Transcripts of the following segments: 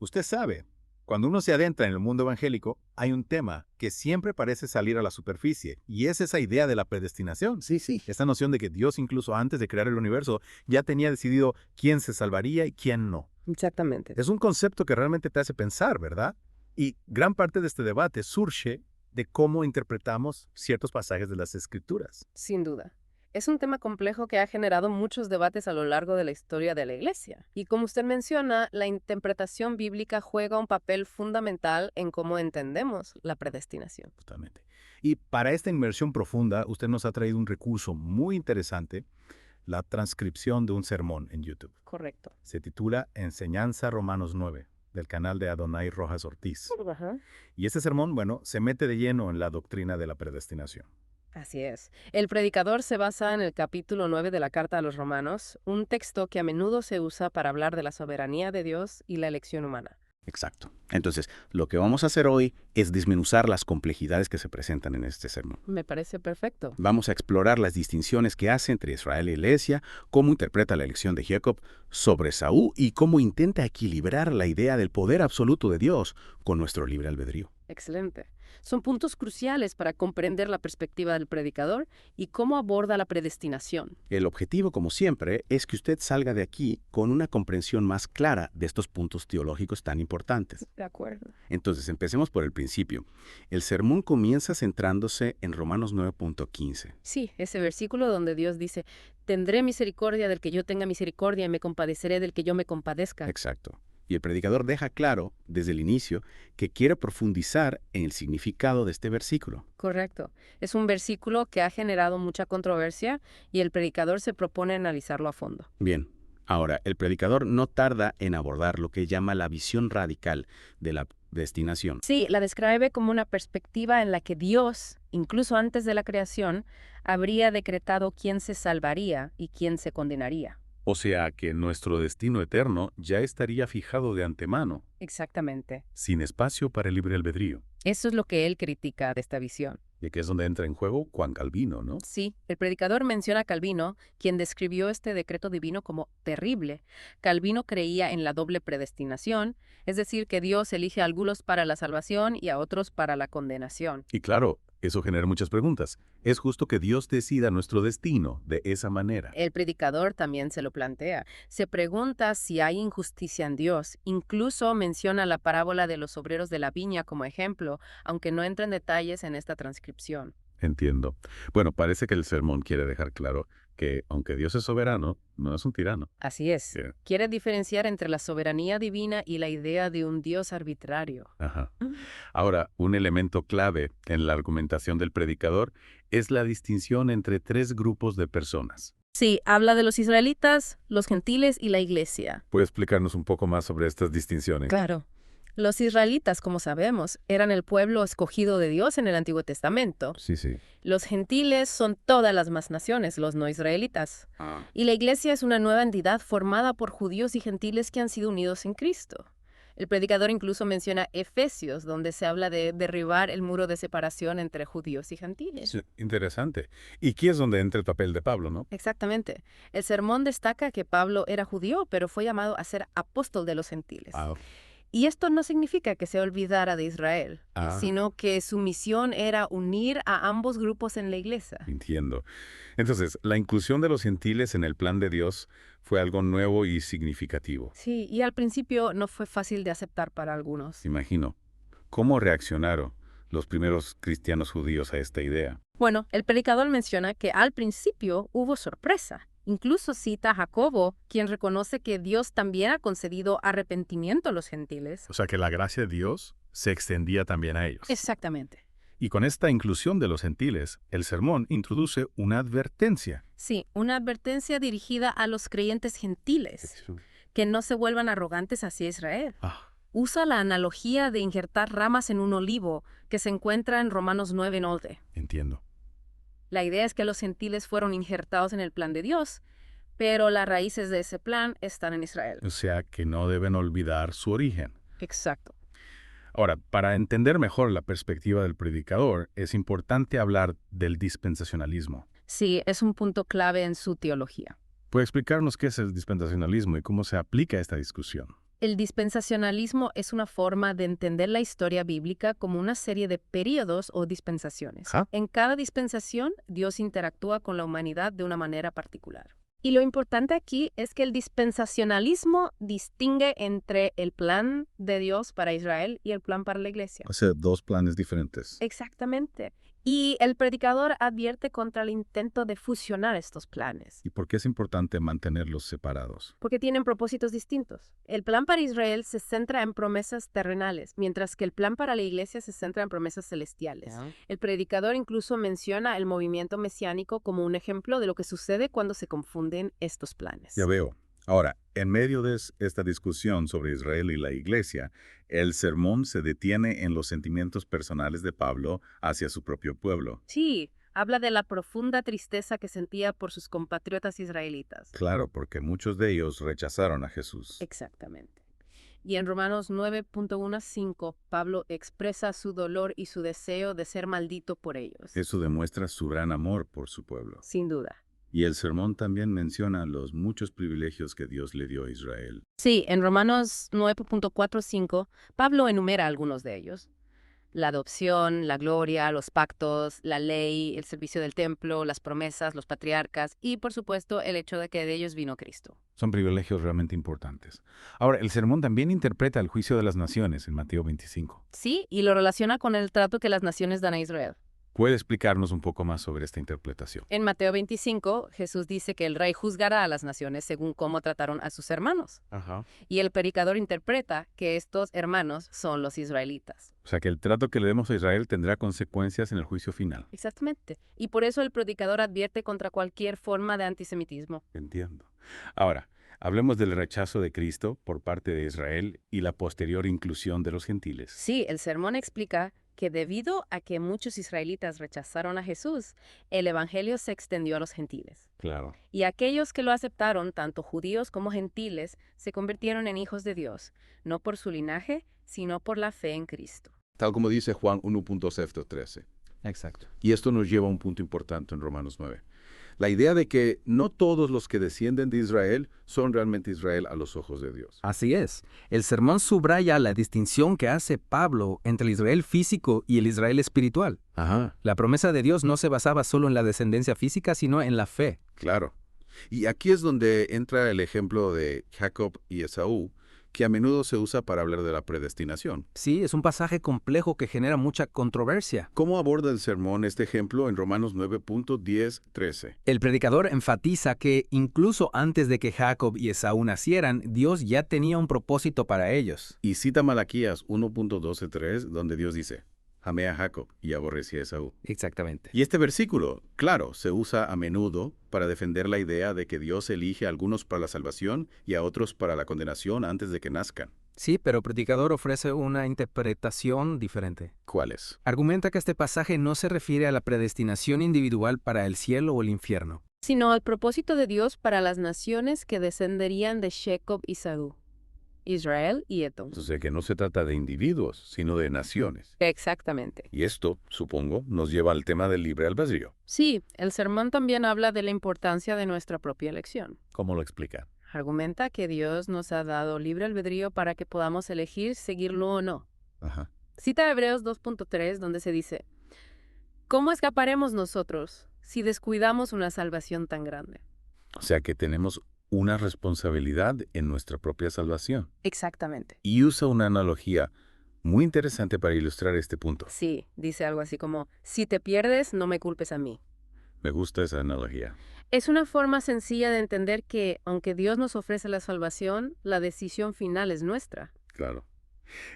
Usted sabe, cuando uno se adentra en el mundo evangélico, hay un tema que siempre parece salir a la superficie, y es esa idea de la predestinación. Sí. Esta noción de que Dios, incluso antes de crear el universo, ya tenía decidido quién se salvaría y quién no. Exactamente. Es un concepto que realmente te hace pensar, ¿verdad? Y gran parte de este debate surge de cómo interpretamos ciertos pasajes de las Escrituras. Sin duda. Es un tema complejo que ha generado muchos debates a lo largo de la historia de la Iglesia. Y como usted menciona, la interpretación bíblica juega un papel fundamental en cómo entendemos la predestinación. Justamente. Y para esta inmersión profunda, usted nos ha traído un recurso muy interesante, la transcripción de un sermón en YouTube. Correcto. Se titula Enseñanza Romanos 9, del canal de Adonai Rojas Ortiz. Ajá. Y este sermón, bueno, se mete de lleno en la doctrina de la predestinación. Así es. El predicador se basa en el capítulo 9 de la Carta a los Romanos, un texto que a menudo se usa para hablar de la soberanía de Dios y la elección humana. Exacto. Entonces, lo que vamos a hacer hoy es desmenuzar las complejidades que se presentan en este sermón. Me parece perfecto. Vamos a explorar las distinciones que hace entre Israel y la Iglesia, cómo interpreta la elección de Jacob sobre Saúl y cómo intenta equilibrar la idea del poder absoluto de Dios con nuestro libre albedrío. Excelente. Son puntos cruciales para comprender la perspectiva del predicador y cómo aborda la predestinación. El objetivo, como siempre, es que usted salga de aquí con una comprensión más clara de estos puntos teológicos tan importantes. De acuerdo. Entonces, empecemos por el principio. El sermón comienza centrándose en Romanos 9.15. Sí, ese versículo donde Dios dice, tendré misericordia del que yo tenga misericordia y me compadeceré del que yo me compadezca. Exacto. Y el predicador deja claro, desde el inicio, que quiere profundizar en el significado de este versículo. Correcto. Es un versículo que ha generado mucha controversia y el predicador se propone analizarlo a fondo. Bien, ahora, el predicador no tarda en abordar lo que llama la visión radical de la destinación. Sí, la describe como una perspectiva en la que Dios, incluso antes de la creación, habría decretado quién se salvaría y quién se condenaría. O sea que nuestro destino eterno ya estaría fijado de antemano, Exactamente. sin espacio para el libre albedrío. Eso es lo que él critica de esta visión. Y aquí es donde entra en juego Juan Calvino, ¿no? Sí, el predicador menciona a Calvino, quien describió este decreto divino como terrible. Calvino creía en la doble predestinación, es decir, que Dios elige a algunos para la salvación y a otros para la condenación. Y claro, eso genera muchas preguntas. ¿Es justo que Dios decida nuestro destino de esa manera? El predicador también se lo plantea. Se pregunta si hay injusticia en Dios. Incluso menciona la parábola de los obreros de la viña como ejemplo, aunque no entra en detalles en esta transcripción. Entiendo. Bueno, parece que el sermón quiere dejar claro que, aunque Dios es soberano, no es un tirano. Así es. Bien. Quiere diferenciar entre la soberanía divina y la idea de un Dios arbitrario. Ajá. Ahora, un elemento clave en la argumentación del predicador es la distinción entre tres grupos de personas. Sí, habla de los israelitas, los gentiles y la iglesia. ¿Puede explicarnos un poco más sobre estas distinciones? Claro. Los israelitas, como sabemos, eran el pueblo escogido de Dios en el Antiguo Testamento. Sí. Los gentiles son todas las más naciones, los no israelitas. Y la iglesia es una nueva entidad formada por judíos y gentiles que han sido unidos en Cristo. El predicador incluso menciona Efesios, donde se habla de derribar el muro de separación entre judíos y gentiles. Sí, interesante. Y aquí es donde entra el papel de Pablo, ¿no? Exactamente. El sermón destaca que Pablo era judío, pero fue llamado a ser apóstol de los gentiles. Ah, Y esto no significa que se olvidara de Israel, sino que su misión era unir a ambos grupos en la iglesia. entiendo. Entonces, la inclusión de los gentiles en el plan de Dios fue algo nuevo y significativo. Sí, y al principio no fue fácil de aceptar para algunos. Imagino. ¿Cómo reaccionaron los primeros cristianos judíos a esta idea? Bueno, el predicador menciona que al principio hubo sorpresa. Incluso cita a Jacobo, quien reconoce que Dios también ha concedido arrepentimiento a los gentiles. O sea que la gracia de Dios se extendía también a ellos. Exactamente. Y con esta inclusión de los gentiles, el sermón introduce una advertencia. Sí, una advertencia dirigida a los creyentes gentiles, que no se vuelvan arrogantes hacia Israel. Usa la analogía de injertar ramas en un olivo que se encuentra en Romanos 9:11. Entiendo. La idea es que los gentiles fueron injertados en el plan de Dios, pero las raíces de ese plan están en Israel. O sea que no deben olvidar su origen. Exacto. Ahora, para entender mejor la perspectiva del predicador, es importante hablar del dispensacionalismo. Sí, es un punto clave en su teología. ¿Puede explicarnos qué es el dispensacionalismo y cómo se aplica a esta discusión? El dispensacionalismo es una forma de entender la historia bíblica como una serie de períodos o dispensaciones. Ajá. En cada dispensación, Dios interactúa con la humanidad de una manera particular. Y lo importante aquí es que el dispensacionalismo distingue entre el plan de Dios para Israel y el plan para la iglesia. O sea, dos planes diferentes. Exactamente. Y el predicador advierte contra el intento de fusionar estos planes, ¿Y por qué es importante mantenerlos separados? porque tienen propósitos distintos. El plan para Israel se centra en promesas terrenales, mientras que el plan para la iglesia se centra en promesas celestiales. El predicador incluso menciona el movimiento mesiánico como un ejemplo de lo que sucede cuando se confunden estos planes. Ya veo. Ahora, en medio de esta discusión sobre Israel y la Iglesia, el sermón se detiene en los sentimientos personales de Pablo hacia su propio pueblo. Sí, habla de la profunda tristeza que sentía por sus compatriotas israelitas. Claro, porque muchos de ellos rechazaron a Jesús. Exactamente. Y en Romanos 9.1-5, Pablo expresa su dolor y su deseo de ser maldito por ellos. Eso demuestra su gran amor por su pueblo. Sin duda. Y el sermón también menciona los muchos privilegios que Dios le dio a Israel. Sí, en Romanos 9.4-5, Pablo enumera algunos de ellos. La adopción, la gloria, los pactos, la ley, el servicio del templo, las promesas, los patriarcas y, por supuesto, el hecho de que de ellos vino Cristo. Son privilegios realmente importantes. Ahora, el sermón también interpreta el juicio de las naciones en Mateo 25. Sí, y lo relaciona con el trato que las naciones dan a Israel. ¿Puede explicarnos un poco más sobre esta interpretación? En Mateo 25, Jesús dice que el rey juzgará a las naciones según cómo trataron a sus hermanos. Ajá. Y el predicador interpreta que estos hermanos son los israelitas. O sea que el trato que le demos a Israel tendrá consecuencias en el juicio final. Exactamente. Y por eso el predicador advierte contra cualquier forma de antisemitismo. Entiendo. Ahora, hablemos del rechazo de Cristo por parte de Israel y la posterior inclusión de los gentiles. Sí, el sermón explica que debido a que muchos israelitas rechazaron a Jesús, el evangelio se extendió a los gentiles. Claro. Y aquellos que lo aceptaron, tanto judíos como gentiles, se convirtieron en hijos de Dios, no por su linaje, sino por la fe en Cristo. Tal como dice Juan 1.13. Exacto. Y esto nos lleva a un punto importante en Romanos 9. La idea de que no todos los que descienden de Israel son realmente Israel a los ojos de Dios. Así es. El sermón subraya la distinción que hace Pablo entre el Israel físico y el Israel espiritual. Ajá, La promesa de Dios no se basaba solo en la descendencia física, sino en la fe. claro. Y aquí es donde entra el ejemplo de Jacob y Esaú, que a menudo se usa para hablar de la predestinación. Sí, es un pasaje complejo que genera mucha controversia. ¿Cómo aborda el sermón este ejemplo en Romanos 9.10-13? El predicador enfatiza que incluso antes de que Jacob y Esaú nacieran, Dios ya tenía un propósito para ellos. Y cita Malaquías 1.12.3, donde Dios dice: amé a Jacob y aborrecí a Esaú. Exactamente. Y este versículo, claro, se usa a menudo para defender la idea de que Dios elige a algunos para la salvación y a otros para la condenación antes de que nazcan. Sí, pero el predicador ofrece una interpretación diferente. ¿Cuáles? Argumenta que este pasaje no se refiere a la predestinación individual para el cielo o el infierno. Sino al propósito de Dios para las naciones que descenderían de Jacob y Esaú, Israel y Edom. O sea que no se trata de individuos, sino de naciones. Exactamente. Y esto, supongo, nos lleva al tema del libre albedrío. Sí, el sermón también habla de la importancia de nuestra propia elección. ¿Cómo lo explica? Argumenta que Dios nos ha dado libre albedrío para que podamos elegir seguirlo o no. Ajá. Cita Hebreos 2.3, donde se dice: ¿cómo escaparemos nosotros si descuidamos una salvación tan grande? O sea que tenemos una responsabilidad en nuestra propia salvación. Exactamente. Y usa una analogía muy interesante para ilustrar este punto. Sí, dice algo así como: si te pierdes, no me culpes a mí. Me gusta esa analogía. Es una forma sencilla de entender que, aunque Dios nos ofrece la salvación, la decisión final es nuestra. Claro.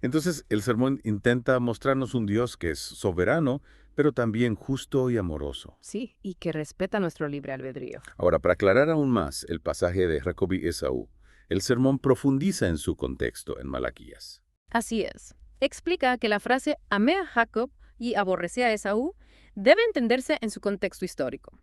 Entonces, el sermón intenta mostrarnos un Dios que es soberano, pero también justo y amoroso. Sí, y que respeta nuestro libre albedrío. Ahora, para aclarar aún más el pasaje de Jacob y Esaú, el sermón profundiza en su contexto en Malaquías. Así es. Explica que la frase amé a Jacob y aborrecé a Esaú Debe entenderse en su contexto histórico.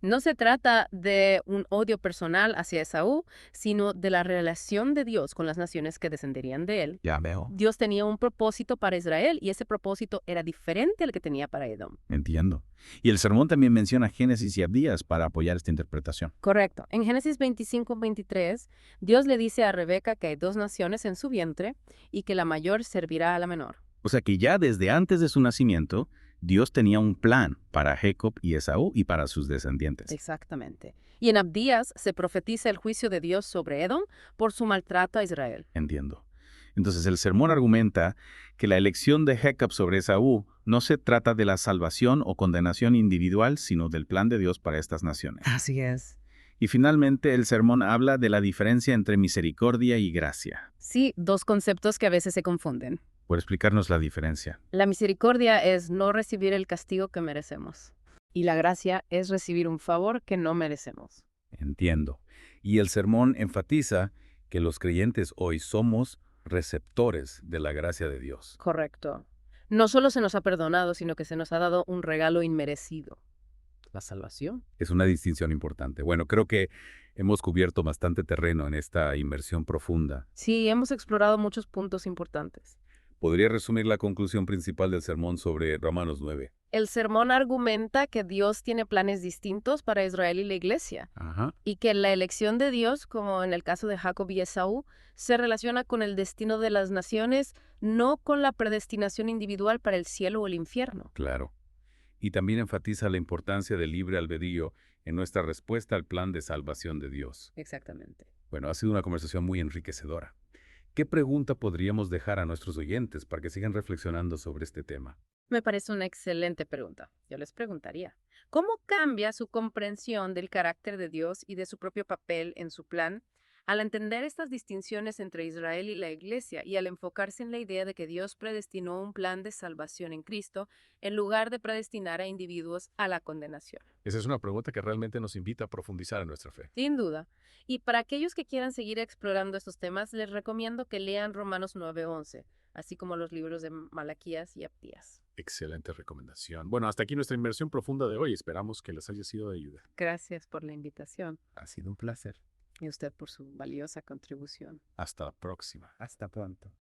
No se trata de un odio personal hacia Esaú, sino de la relación de Dios con las naciones que descenderían de él. Ya veo. Dios tenía un propósito para Israel y ese propósito era diferente al que tenía para Edom. Entiendo. Y el sermón también menciona Génesis y Abdías para apoyar esta interpretación. Correcto. En Génesis 25-23, Dios le dice a Rebeca que hay dos naciones en su vientre y que la mayor servirá a la menor. O sea que ya desde antes de su nacimiento, Dios tenía un plan para Jacob y Esaú y para sus descendientes. Exactamente. Y en Abdías se profetiza el juicio de Dios sobre Edom por su maltrato a Israel. Entiendo. Entonces el sermón argumenta que la elección de Jacob sobre Esaú no se trata de la salvación o condenación individual, sino del plan de Dios para estas naciones. Así es. Y finalmente el sermón habla de la diferencia entre misericordia y gracia. Sí, dos conceptos que a veces se confunden. ¿Por explicarnos la diferencia? La misericordia es no recibir el castigo que merecemos. Y la gracia es recibir un favor que no merecemos. Entiendo. Y el sermón enfatiza que los creyentes hoy somos receptores de la gracia de Dios. Correcto. No solo se nos ha perdonado, sino que se nos ha dado un regalo inmerecido. La salvación. Es una distinción importante. Bueno, creo que hemos cubierto bastante terreno en esta inmersión profunda. Sí, hemos explorado muchos puntos importantes. ¿Podría resumir la conclusión principal del sermón sobre Romanos 9? El sermón argumenta que Dios tiene planes distintos para Israel y la Iglesia, Ajá. y que la elección de Dios, como en el caso de Jacob y Esaú, se relaciona con el destino de las naciones, no con la predestinación individual para el cielo o el infierno. Claro. Y también enfatiza la importancia del libre albedrío en nuestra respuesta al plan de salvación de Dios. Exactamente. Bueno, ha sido una conversación muy enriquecedora. ¿Qué pregunta podríamos dejar a nuestros oyentes para que sigan reflexionando sobre este tema? Me parece una excelente pregunta. Yo les preguntaría, ¿cómo cambia su comprensión del carácter de Dios y de su propio papel en su plan al entender estas distinciones entre Israel y la Iglesia y al enfocarse en la idea de que Dios predestinó un plan de salvación en Cristo en lugar de predestinar a individuos a la condenación? Esa es una pregunta que realmente nos invita a profundizar en nuestra fe. Sin duda. Y para aquellos que quieran seguir explorando estos temas, les recomiendo que lean Romanos 9:11, así como los libros de Malaquías y Abdías. Excelente recomendación. Bueno, hasta aquí nuestra inmersión profunda de hoy. Esperamos que les haya sido de ayuda. Gracias por la invitación Ha sido un placer. y usted por su valiosa contribución. Hasta la próxima. Hasta pronto.